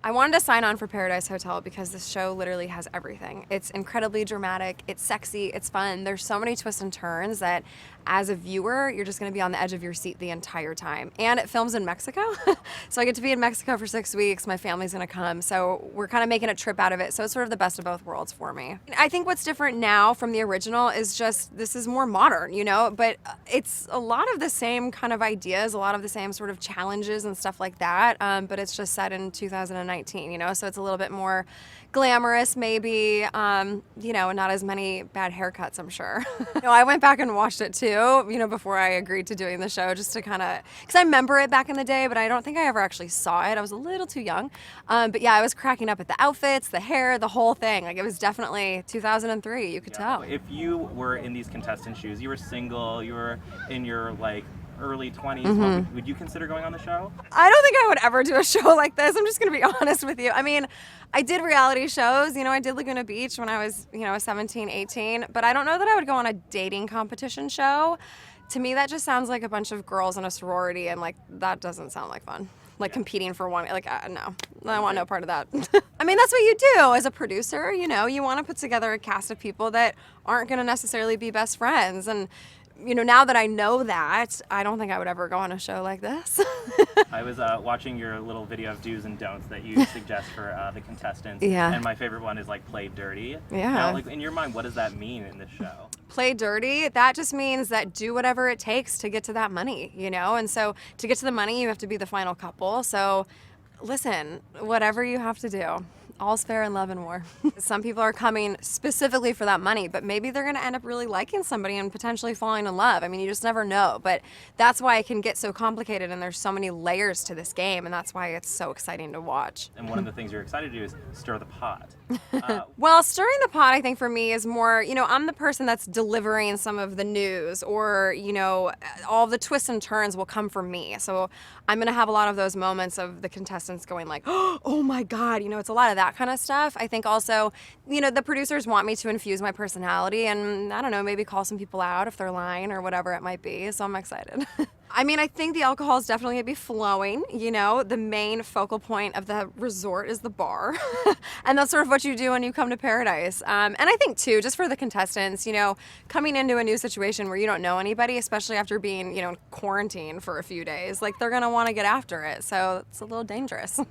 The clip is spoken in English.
I wanted to sign on for Paradise Hotel because this show literally has everything. It's incredibly dramatic, it's sexy, it's fun. There's so many twists and turns that as a viewer, you're just gonna be on the edge of your seat the entire time. And it films in Mexico. So I get to be in Mexico for 6 weeks. My family's gonna come. So we're kind of making a trip out of it. So it's sort of the best of both worlds for me. I think what's different now from the original is just this is more modern, you know, but it's a lot of the same kind of ideas, a lot of the same sort of challenges and stuff like that. But it's just set in 2019, you know, so it's a little bit more glamorous maybe, you know, and not as many bad haircuts, I'm sure. You know, I went back and watched it too, you know, before I agreed to doing the show, just to kind of, because I remember it back in the day, but I don't think I ever actually saw it. I was a little too young. But yeah, I was cracking up at the outfits, the hair, the whole thing. Like, it was definitely 2003, you could tell. If you were in these contestant shoes, you were single, you were in your like early 20s, would you consider going on the show? I don't think I would ever do a show like this. I'm just going to be honest with you. I mean, I did reality shows, you know, I did Laguna Beach when I was, you know, 17, 18, but I don't know that I would go on a dating competition show. To me, that just sounds like a bunch of girls in a sorority, and like, that doesn't sound like fun. Like competing for one, like, no, I want no part of that. I mean, that's what you do as a producer, you know, you want to put together a cast of people that aren't going to necessarily be best friends. And you know, now that I know that, I don't think I would ever go on a show like this. I was watching your little video of do's and don'ts that you suggest for the contestants. Yeah. And my favorite one is like play dirty. Yeah. Now, like in your mind, what does that mean in this show? Play dirty, that just means that do whatever it takes to get to that money, you know? And so to get to the money, you have to be the final couple. So listen, whatever you have to do. All's fair in love and war. Some people are coming specifically for that money, but maybe they're going to end up really liking somebody and potentially falling in love. I mean, you just never know. But that's why it can get so complicated, and there's so many layers to this game, and that's why it's so exciting to watch. And one of the things you're excited to do is stir the pot. Well, stirring the pot, I think for me is more, you know, I'm the person that's delivering some of the news, or, you know, all the twists and turns will come from me. So I'm going to have a lot of those moments of the contestants going like, oh my God, you know, it's a lot of that kind of stuff. I think also, you know, the producers want me to infuse my personality and, I don't know, maybe call some people out if they're lying or whatever it might be. So I'm excited. I mean, I think the alcohol is definitely going to be flowing, you know. The main focal point of the resort is the bar. And that's sort of what you do when you come to Paradise. And I think, too, just for the contestants, you know, coming into a new situation where you don't know anybody, especially after being, you know, in quarantine for a few days, like, they're going to want to get after it. So it's a little dangerous.